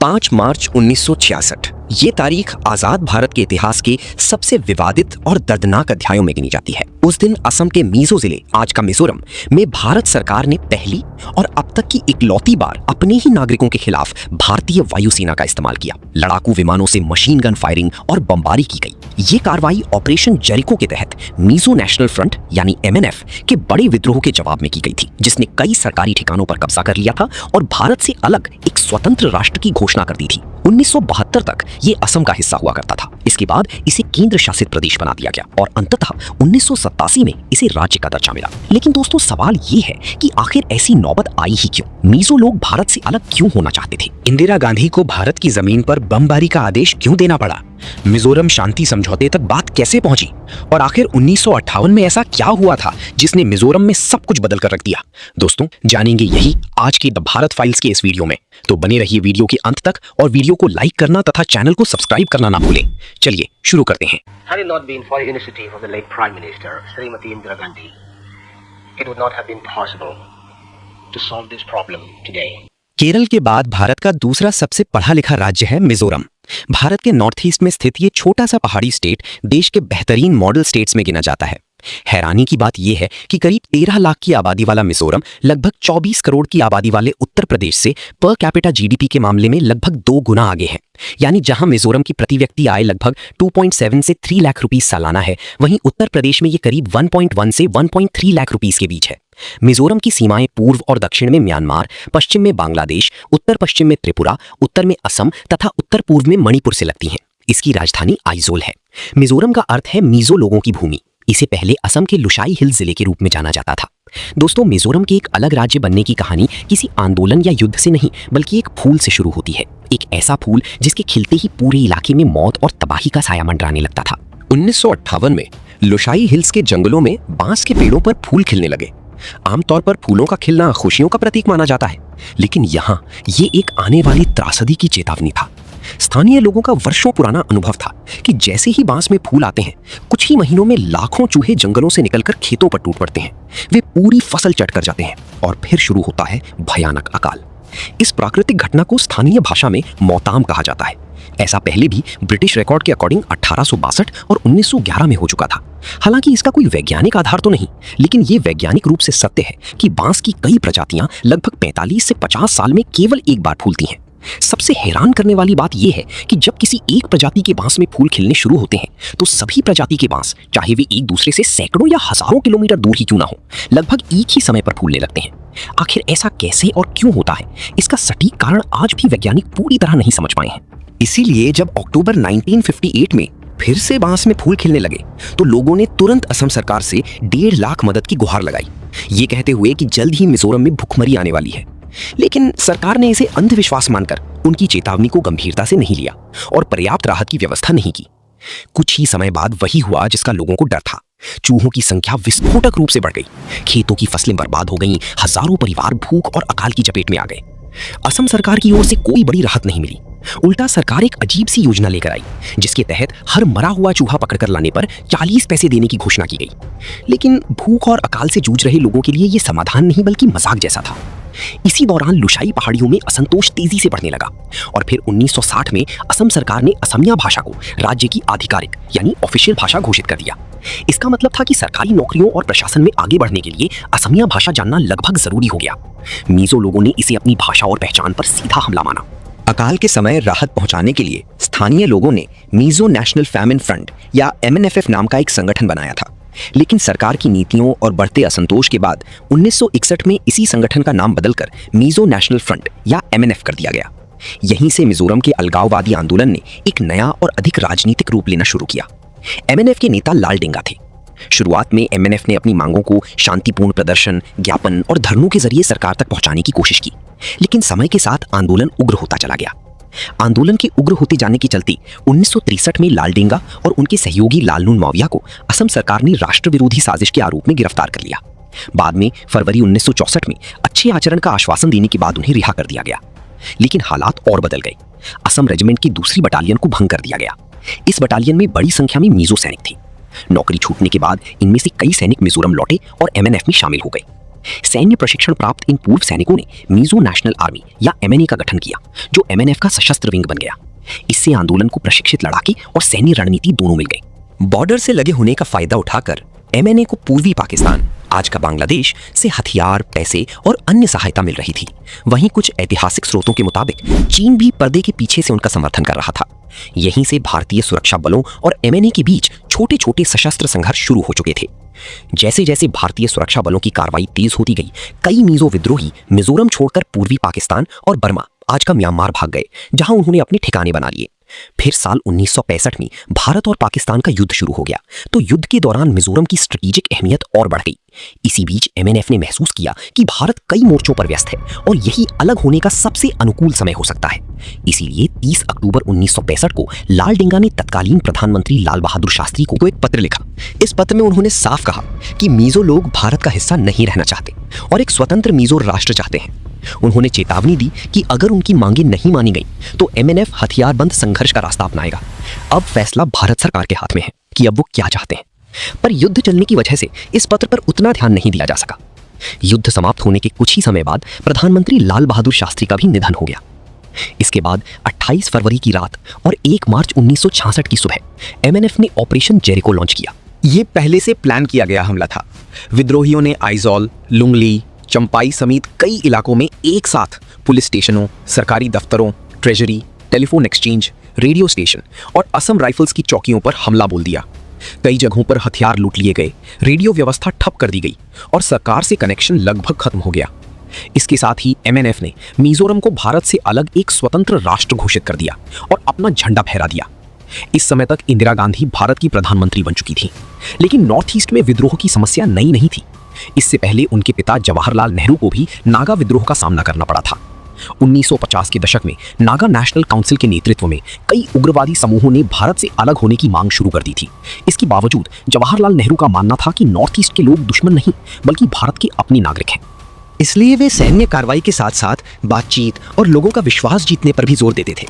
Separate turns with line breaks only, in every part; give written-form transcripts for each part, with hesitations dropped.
5 मार्च 1966 ये तारीख आजाद भारत के इतिहास के सबसे विवादित और दर्दनाक अध्यायों में गिनी जाती है। उस दिन असम के मीजो जिले, आज का मिजोरम, में भारत सरकार ने पहली और अब तक की इकलौती बार अपने ही नागरिकों के खिलाफ भारतीय वायुसेना का इस्तेमाल किया। लड़ाकू विमानों से मशीन गन फायरिंग और बमबारी की गई। ये कार्रवाई ऑपरेशन जेरिको के तहत मीजो नेशनल फ्रंट यानी MNF के बड़े विद्रोह के जवाब में की गई थी, जिसने कई सरकारी ठिकानों पर कब्जा कर लिया था और भारत से अलग एक स्वतंत्र राष्ट्र की घोषणा कर दी थी। 1972 तक ये असम का हिस्सा हुआ करता था। इसके बाद इसे केंद्र शासित प्रदेश बना दिया गया और अंततः 1987 में इसे राज्य का दर्जा मिला। लेकिन दोस्तों, सवाल ये है कि आखिर ऐसी नौबत आई ही क्यों? मीजो लोग भारत से अलग क्यों होना चाहते थे?
इंदिरा गांधी को भारत की जमीन पर बमबारी का आदेश क्यों देना पड़ा? मिजोरम शांति समझौते तक बात कैसे पहुंची? और आखिर 1958 में ऐसा क्या हुआ था जिसने मिजोरम में सब कुछ बदल कर रख दिया? दोस्तों, जानेंगे यही आज की द भारत फाइल्स के इस वीडियो में। तो बने रहिए वीडियो के अंत तक और वीडियो को लाइक करना तथा चैनल को सब्सक्राइब करना ना भूलें। चलिए शुरू करते हैं।
Had it not been for the initiative of the late Prime Minister, Srimati Indira Gandhi, it would not have been possible to solve this problem today.
Kerala के बाद भारत का दूसरा सबसे पढ़ा लिखा राज्य है मिजोरम। भारत के नॉर्थ ईस्ट में स्थित ये छोटा सा पहाड़ी स्टेट देश के बेहतरीन मॉडल स्टेट्स में गिना जाता है। हैरानी की बात यह है कि करीब 13 लाख की आबादी वाला मिजोरम लगभग 24 करोड़ की आबादी वाले उत्तर प्रदेश से पर कैपिटा GDP के मामले में लगभग 2 गुना आगे है। यानी जहां मिजोरम की प्रति व्यक्ति आय लगभग 2.7 से 3 लाख रुपीस सालाना है, वहीं उत्तर प्रदेश में ये करीब 1.1 से 1.3 लाख रुपीस के बीच है। मिजोरम की सीमाएं पूर्व और दक्षिण में म्यांमार, पश्चिम में बांग्लादेश, उत्तर पश्चिम में त्रिपुरा, उत्तर में असम तथा उत्तर पूर्व में मणिपुर से लगती हैं। इसकी राजधानी आइजोल है। मिजोरम का अर्थ है मीजो लोगों की भूमि। इसे पहले असम के लुशाई हिल जिले के रूप में जाना जाता था। दोस्तों, मिजोरम के एक अलग राज्य बनने की कहानी किसी आंदोलन या युद्ध से नहीं, बल्कि एक फूल से शुरू होती है। एक ऐसा फूल जिसके खिलते ही पूरे इलाके में मौत और तबाही का साया मंडराने लगता था।
1958 में लुशाई हिल्स के जंगलों में बांस के पेड़ों पर फूल खिलने लगे। आमतौर पर फूलों का खिलना खुशियों का प्रतीक माना जाता है, लेकिन यहाँ ये एक आने वाली त्रासदी की चेतावनी था। स्थानीय लोगों का वर्षों पुराना अनुभव था कि जैसे ही बांस में फूल आते हैं, कुछ ही महीनों में लाखों चूहे जंगलों से निकलकर खेतों पर टूट पड़ते हैं। वे पूरी फसल चट कर जाते हैं और फिर शुरू होता है भयानक अकाल। इस प्राकृतिक घटना को स्थानीय भाषा में मौताम कहा जाता है। ऐसा पहले भी ब्रिटिश रिकॉर्ड के अकॉर्डिंग 1862 और 1911 में हो चुका था। हालांकि इसका कोई वैज्ञानिक आधार तो नहीं, लेकिन यह वैज्ञानिक रूप से सत्य है कि बांस की कई प्रजातियां लगभग 45 से 50 साल में केवल एक बार फूलती हैं। सबसे हैरान करने वाली बात यह है कि जब किसी एक प्रजाति के बांस में फूल खिलने शुरू होते हैं, तो सभी प्रजाति के बांस, चाहे वे एक दूसरे से सैकड़ों या हजारों किलोमीटर दूर ही क्यों ना हो, लगभग एक ही समय पर फूलने लगते हैं। आखिर ऐसा कैसे और क्यों होता है, इसका सटीक कारण आज भी वैज्ञानिक पूरी तरह नहीं समझ पाए हैं।
इसीलिए जब अक्टूबर 1958 में फिर से बांस में फूल खिलने लगे, तो लोगों ने तुरंत असम सरकार से 1.5 लाख मदद की गुहार लगाई, ये कहते हुए कि जल्द ही मिजोरम में भुखमरी आने वाली है। लेकिन सरकार ने इसे अंधविश्वास मानकर उनकी चेतावनी को गंभीरता से नहीं लिया और पर्याप्त राहत की व्यवस्था नहीं की। कुछ ही समय बाद वही हुआ जिसका लोगों को डर था। चूहों की संख्या विस्फोटक रूप से बढ़ गई, खेतों की फसलें बर्बाद हो गईं, हजारों परिवार भूख और अकाल की चपेट में आ गए। असम सरकार की ओर से कोई बड़ी राहत नहीं मिली। उल्टा सरकार एक अजीब सी योजना लेकर आई, जिसके तहत हर मरा हुआ चूहा पकड़कर लाने पर 40 पैसे देने की घोषणा की गई। लेकिन भूख और अकाल से जूझ रहे लोगों के लिए यह समाधान नहीं, बल्कि मजाक जैसा था। इसी दौरान लुशाई पहाड़ियों में असंतोष तेजी से बढ़ने लगा और फिर 1960 में असम सरकार ने असमिया भाषा को राज्य की आधिकारिक यानी ऑफिशियल भाषा घोषित कर दिया। इसका मतलब था कि सरकारी नौकरियों और प्रशासन में आगे बढ़ने के लिए असमिया भाषा जानना लगभग जरूरी हो गया। मीजो लोगों ने इसे अपनी भाषा और पहचान पर सीधा हमला माना।
अकाल के समय राहत पहुंचाने के लिए स्थानीय लोगों ने मीजो नेशनल फैमिन फ्रंट या MNFF नाम का एक संगठन बनाया था। लेकिन सरकार की नीतियों और बढ़ते असंतोष के बाद 1961 में इसी संगठन का नाम बदलकर मीजो नेशनल फ्रंट या MNF कर दिया गया। यहीं से मिजोरम के अलगाववादी आंदोलन ने एक नया और अधिक राजनीतिक रूप लेना शुरू किया। MNF के नेता लाल डेंगा थे। शुरुआत में MNF ने अपनी मांगों को शांतिपूर्ण प्रदर्शन, ज्ञापन और धरनों के जरिए सरकार तक पहुंचाने की कोशिश की, लेकिन समय के साथ आंदोलन उग्र होता चला गया। आंदोलन के उग्र होते जाने के चलते 1963 में लाल डेंगा और उनके सहयोगी लालनून माविया को असम सरकार ने राष्ट्र विरोधी साजिश के आरोप में गिरफ्तार कर लिया। बाद में फरवरी 1964 में अच्छे आचरण का आश्वासन देने के बाद उन्हें रिहा कर दिया गया। लेकिन हालात और बदल गए। असम रेजिमेंट की दूसरी बटालियन को भंग कर दिया गया। इस बटालियन में बड़ी संख्या में मीजो सैनिक थे। नौकरी छूटने के बाद इनमें से कई सैनिक मिजोरम लौटे और MNF में शामिल हो गए।
सैन्य प्रशिक्षण प्राप्त इन पूर्व सैनिकों ने मिजो नेशनल आर्मी या एमएनए का गठन किया, जो एमएनएफ का सशस्त्र विंग बन गया। इससे आंदोलन को प्रशिक्षित लड़ाके और सैन्य रणनीति दोनों मिल गई। बॉर्डर से लगे होने का फायदा उठाकर एमएनए को पूर्वी पाकिस्तान, आज का बांग्लादेश, से हथियार, पैसे और अन्य सहायता मिल रही थी। वहीं कुछ ऐतिहासिक स्रोतों के मुताबिक चीन भी पर्दे के पीछे से उनका समर्थन कर रहा था। यहीं से भारतीय सुरक्षा बलों और एमएनए के बीच छोटे छोटे सशस्त्र संघर्ष शुरू हो चुके थे। जैसे जैसे भारतीय सुरक्षा बलों की कार्रवाई तेज होती गई, कई मिजो विद्रोही मिजोरम छोड़कर पूर्वी पाकिस्तान और बर्मा, आज का म्यांमार, भाग गए, जहां उन्होंने अपने ठिकाने बना लिए। फिर साल 1965 में भारत और पाकिस्तान का युद्ध शुरू हो गया, तो युद्ध के दौरान मिजोरम की स्ट्रेटेजिक अहमियत और बढ़ गई। इसी बीच एमएनएफ ने महसूस किया कि भारत कई मोर्चों पर व्यस्त है और यही अलग होने का सबसे अनुकूल समय हो सकता है। इसीलिए 30 अक्टूबर 1965 को लाल डेंगा ने तत्कालीन प्रधानमंत्री लाल बहादुर शास्त्री को एक पत्र लिखा। इस पत्र में उन्होंने साफ कहा कि मिजो लोग भारत का हिस्सा नहीं रहना चाहते और एक स्वतंत्र मिजो राष्ट्र चाहते हैं। उन्होंने चेतावनी दी कि अगर उनकी मांगें नहीं मानी गई तो एमएनएफ हथियारबंद संघर्ष का रास्ता अपनाएगा। अब फैसला भारत सरकार के हाथ में है कि अब वो क्या चाहते हैं। पर युद्ध चलने की वजह से इस पत्र पर उतना ध्यान नहीं दिया जा सका। युद्ध समाप्त होने के कुछ ही समय बाद प्रधानमंत्री लाल बहादुर शास्त्री का भी निधन हो गया। इसके बाद 28 फरवरी की रात और 1 मार्च 1966 की सुबह एमएनएफ ने ऑपरेशन जेरिको लॉन्च किया।
ये पहले से प्लान किया गया हमला था। विद्रोहियों ने आइजोल, लुंगली, चंपाई समेत कई इलाकों में एक साथ पुलिस स्टेशनों, सरकारी दफ्तरों, treasury, telephone exchange, radio station और असम राइफल्स की चौकियों पर हमला बोल दिया। कई जगहों पर हथियार लूट लिए गए, रेडियो व्यवस्था ठप कर दी गई और सरकार से कनेक्शन लगभग खत्म हो गया। इसके साथ ही एमएनएफ ने मिजोरम को भारत से अलग एक स्वतंत्र राष्ट्र घोषित कर दिया और अपना झंडा फहरा दिया। इस समय तक इंदिरा गांधी भारत की प्रधानमंत्री बन चुकी थी, लेकिन नॉर्थ ईस्ट में विद्रोह की समस्या नई नहीं थी। इससे पहले उनके पिता जवाहरलाल नेहरू को भी नागा विद्रोह का सामना करना पड़ा था। 1950 के दशक में नागा नेशनल काउंसिल के नेतृत्व में कई उग्रवादी समूहों ने भारत से अलग होने की मांग शुरू कर दी थी। इसके बावजूद जवाहरलाल नेहरू का मानना था कि नॉर्थ ईस्ट के लोग दुश्मन नहीं बल्कि भारत के अपने नागरिक हैं।
इसलिए वे सैन्य कार्रवाई के साथ साथ बातचीत और लोगों का विश्वास जीतने पर भी जोर देते थे।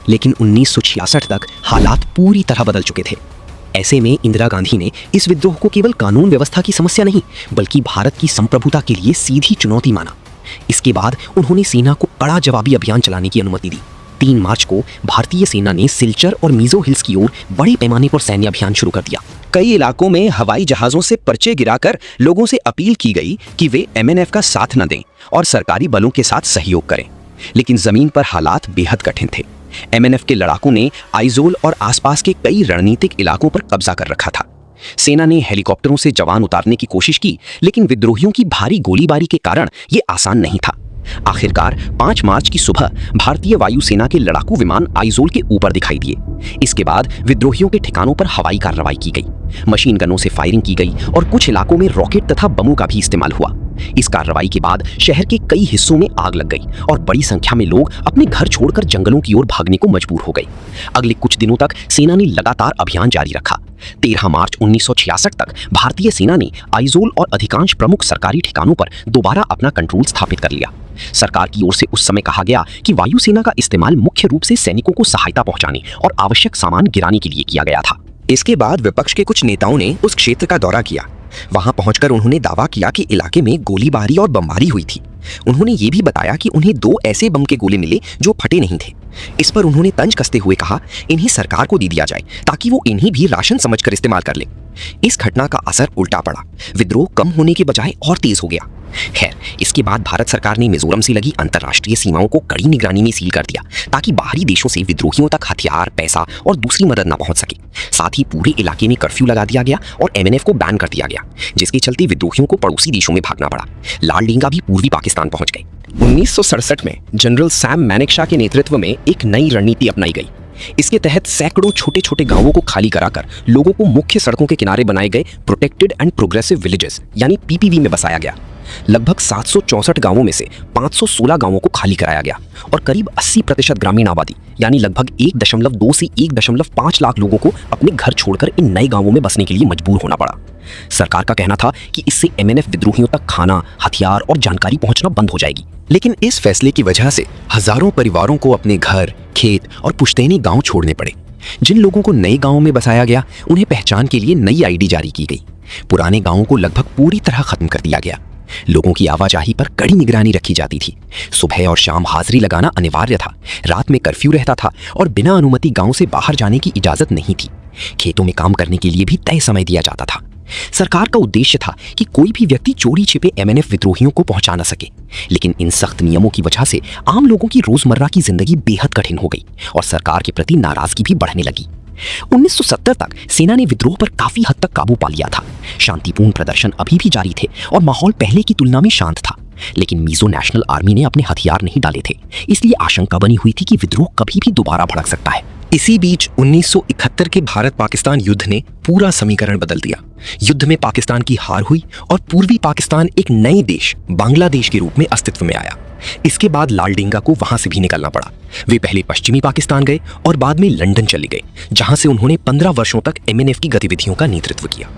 लेकिन 1966 तक हालात पूरी तरह बदल चुके थे। ऐसे में इंदिरा गांधी ने इस विद्रोह को केवल कानून व्यवस्था की समस्या नहीं बल्कि भारत की संप्रभुता के लिए सीधी चुनौती माना। इसके बाद उन्होंने सेना को कड़ा जवाबी अभियान चलाने की अनुमति दी। 3 मार्च को भारतीय सेना ने सिलचर और मिजो हिल्स की ओर बड़े पैमाने पर सैन्य अभियान शुरू कर दिया।
कई इलाकों में हवाई जहाजों से पर्चे गिराकर लोगों से अपील की गई कि वे एमएनएफ का साथ न दें और सरकारी बलों के साथ सहयोग करें। लेकिन जमीन पर हालात बेहद कठिन थे। एमएनएफ के लड़ाकों ने आइजोल और आसपास के कई रणनीतिक इलाकों पर कब्जा कर रखा था। सेना ने हेलीकॉप्टरों से जवान उतारने की कोशिश की, लेकिन विद्रोहियों की भारी गोलीबारी के कारण यह आसान नहीं था। आखिरकार 5 मार्च की सुबह भारतीय वायुसेना के लड़ाकू विमान आइजोल के ऊपर दिखाई दिए। इसके बाद विद्रोहियों के ठिकानों पर हवाई कार्रवाई की गई, मशीन गनों से फायरिंग की गई और कुछ इलाकों में रॉकेट तथा बमों का भी इस्तेमाल हुआ। इस कार्रवाई के बाद शहर के कई हिस्सों में आग लग गई और बड़ी संख्या में लोग अपने घर छोड़कर जंगलों की ओर भागने को मजबूर हो गए। अगले कुछ दिनों तक सेना ने लगातार अभियान जारी रखा। 13 मार्च 1966 तक भारतीय सेना ने आइजोल और अधिकांश प्रमुख सरकारी ठिकानों पर दोबारा अपना कंट्रोल स्थापित कर लिया। सरकार की ओर से उस समय कहा गया कि वायुसेना का इस्तेमाल मुख्य रूप से सैनिकों को सहायता पहुंचाने और आवश्यक सामान गिराने के लिए किया गया था।
इसके बाद विपक्ष के कुछ नेताओं ने उस क्षेत्र का दौरा किया। वहां पहुंचकर उन्होंने दावा किया कि इलाके में गोलीबारी और बमबारी हुई थी। उन्होंने ये भी बताया कि उन्हें 2 ऐसे बम के गोले मिले जो फटे नहीं थे। इस पर उन्होंने तंज कसते हुए कहा, इन्हें सरकार को दे दिया जाए ताकि वो इन्हें भी राशन समझकर इस्तेमाल कर ले। इस घटना का असर उल्टा पड़ा। विद्रोह कम होने के बजाय और तेज हो गया। खैर, इसके बाद भारत सरकार ने मिजोरम से लगी अंतर्राष्ट्रीय सीमाओं को कड़ी निगरानी में सील कर दिया ताकि बाहरी देशों से विद्रोहियों तक हथियार, पैसा और दूसरी मदद न पहुंच सके। साथ ही पूरे इलाके में कर्फ्यू लगा दिया गया और एमएनएफ को बैन कर दिया गया, जिसके चलते विद्रोहियों को पड़ोसी देशों में भागना पड़ा। लाल डेंगा भी पूर्वी पाकिस्तान पहुंच गए।
1967 में जनरल सैम मैनेक्शा के नेतृत्व में एक नई रणनीति अपनाई गई। इसके तहत सैकड़ों छोटे छोटे गांवों को खाली कराकर लोगों को मुख्य सड़कों के किनारे बनाए गए प्रोटेक्टेड एंड प्रोग्रेसिव विलेजेस यानी पीपीवी में बसाया गया। लगभग 764 गांवों में से 516 गांवों को खाली कराया गया और करीब 80% ग्रामीण आबादी यानी लगभग 1.2 से 1.5 लाख लोगों को अपने घर छोड़कर इन नए गांवों में बसने के लिए मजबूर होना पड़ा। सरकार का कहना था कि इससे एमएनएफ विद्रोहियों तक खाना, हथियार और जानकारी पहुंचना बंद हो जाएगी।
लेकिन इस फैसले की वजह से हजारों परिवारों को अपने घर, खेत और पुश्तैनी गांव छोड़ने पड़े। जिन लोगों को नए गांवों में बसाया गया, उन्हें पहचान के लिए नई आईडी जारी की गई। पुराने गांवों को लगभग पूरी तरह खत्म कर दिया गया। लोगों की आवाजाही पर कड़ी निगरानी रखी जाती थी। सुबह और शाम हाजिरी लगाना अनिवार्य था। रात में कर्फ्यू रहता था और बिना अनुमति गांव से बाहर जाने की इजाजत नहीं थी। खेतों में काम करने के लिए भी तय समय दिया जाता था। सरकार का उद्देश्य था कि कोई भी व्यक्ति चोरी छिपे एमएनएफ विद्रोहियों को पहुंचा न सके, लेकिन इन सख्त नियमों की वजह से आम लोगों की रोजमर्रा की जिंदगी बेहद कठिन हो गई और सरकार के प्रति नाराजगी भी बढ़ने लगी। 1970 तक सेना ने विद्रोह पर काफी हद तक काबू पा लिया था। शांतिपूर्ण प्रदर्शन अभी भी जारी थे और माहौल पहले की तुलना में शांत था, लेकिन मिजो नेशनल आर्मी ने अपने हथियार नहीं डाले थे, इसलिए आशंका बनी हुई थी कि विद्रोह कभी भी दोबारा भड़क सकता है।
इसी बीच 1971 के भारत पाकिस्तान युद्ध ने पूरा समीकरण बदल दिया। युद्ध में पाकिस्तान की हार हुई और पूर्वी पाकिस्तान एक नए देश बांग्लादेश के रूप में अस्तित्व में आया। इसके बाद लाल डेंगा को वहां से भी निकलना पड़ा। वे पहले पश्चिमी पाकिस्तान गए और बाद में लंदन चले गए, जहां से उन्होंने 15 वर्षों तक एमएनएफ की गतिविधियों का नेतृत्व किया।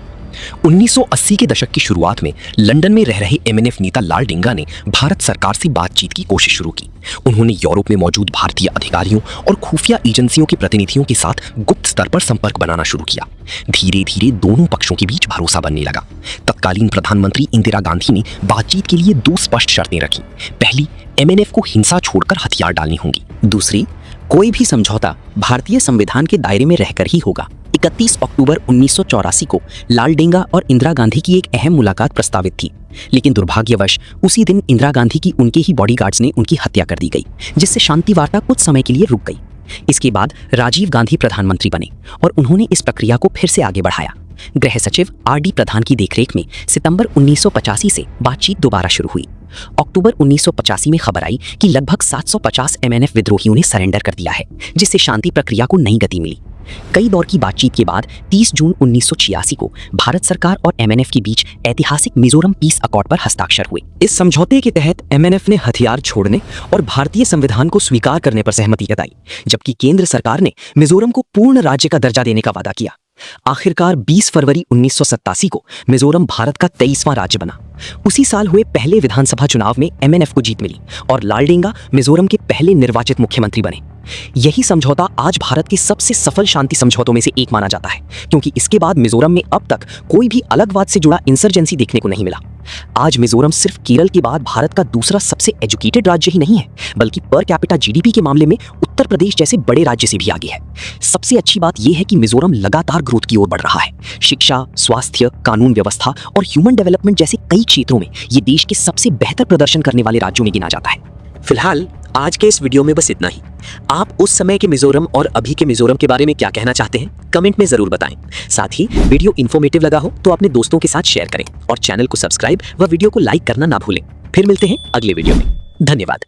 1980 के दशक की शुरुआत में लंदन में रह रहे एमएनएफ नेता लाल डेंगा ने भारत सरकार से बातचीत की कोशिश शुरू की। उन्होंने यूरोप में मौजूद भारतीय अधिकारियों और खुफिया एजेंसियों के प्रतिनिधियों के साथ गुप्त स्तर पर संपर्क बनाना शुरू किया। धीरे धीरे दोनों पक्षों के बीच भरोसा बनने लगा। तत्कालीन प्रधानमंत्री इंदिरा गांधी ने बातचीत के लिए 2 स्पष्ट शर्तें रखी। पहली, एमएनएफ को हिंसा छोड़कर हथियार डालनी होंगी।
दूसरी, कोई भी समझौता भारतीय संविधान के दायरे में रहकर ही होगा। 31 अक्टूबर 1984 को लाल डेंगा और इंदिरा गांधी की एक अहम मुलाकात प्रस्तावित थी, लेकिन दुर्भाग्यवश उसी दिन इंदिरा गांधी की उनके ही बॉडीगार्ड्स ने उनकी हत्या कर दी गई, जिससे शांति वार्ता कुछ समय के लिए रुक गई। इसके बाद राजीव गांधी प्रधानमंत्री बने और उन्होंने इस प्रक्रिया को फिर से आगे बढ़ाया। गृह सचिव आर.डी. प्रधान की देखरेख में सितंबर 1985 से बातचीत दोबारा शुरू हुई। अक्टूबर 1985 में खबर आई कि लगभग 750 एमएनएफ विद्रोहियों ने सरेंडर कर दिया है, जिससे शांति प्रक्रिया को नई गति मिली। कई दौर की बातचीत के बाद 30 जून 1986 को भारत सरकार और एमएनएफ के बीच ऐतिहासिक मिजोरम पीस अकॉर्ड पर हस्ताक्षर हुए। इस समझौते के तहत एमएनएफ ने हथियार छोड़ने और भारतीय संविधान को स्वीकार करने पर सहमति जताई, जबकि केंद्र सरकार ने मिजोरम को पूर्ण राज्य का दर्जा देने का वादा किया। आखिरकार 20 फरवरी 1987 को मिजोरम भारत का 23वां राज्य बना। उसी साल हुए पहले विधानसभा चुनाव में एमएनएफ को जीत मिली और लाल डेंगा मिजोरम के पहले निर्वाचित मुख्यमंत्री बने। यही समझौता आज भारत के सबसे सफल शांति समझौतों में से एक माना जाता है, क्योंकि इसके बाद मिजोरम में अब तक कोई भी अलगवाद से जुड़ा इंसर्जेंसी देखने को नहीं मिला। आज मिजोरम सिर्फ केरल के बाद भारत का दूसरा सबसे एजुकेटेड राज्य ही नहीं है, बल्कि पर कैपिटा जीडीपी के मामले में उत्तर प्रदेश जैसे बड़े राज्य से भी आगे है। सबसे अच्छी बात यह है कि मिजोरम लगातार ग्रोथ की ओर बढ़ रहा है। शिक्षा, स्वास्थ्य, कानून व्यवस्था और ह्यूमन डेवलपमेंट जैसे कई क्षेत्रों में ये देश के सबसे बेहतर प्रदर्शन करने वाले राज्यों में गिना जाता है।
फिलहाल आज के इस वीडियो में बस इतना ही। आप उस समय के मिजोरम और अभी के मिजोरम के बारे में क्या कहना चाहते हैं, कमेंट में जरूर बताएं। साथ ही वीडियो इन्फॉर्मेटिव लगा हो तो अपने दोस्तों के साथ शेयर करें और चैनल को सब्सक्राइब व वीडियो को लाइक करना ना भूलें। फिर मिलते हैं अगले वीडियो में। धन्यवाद।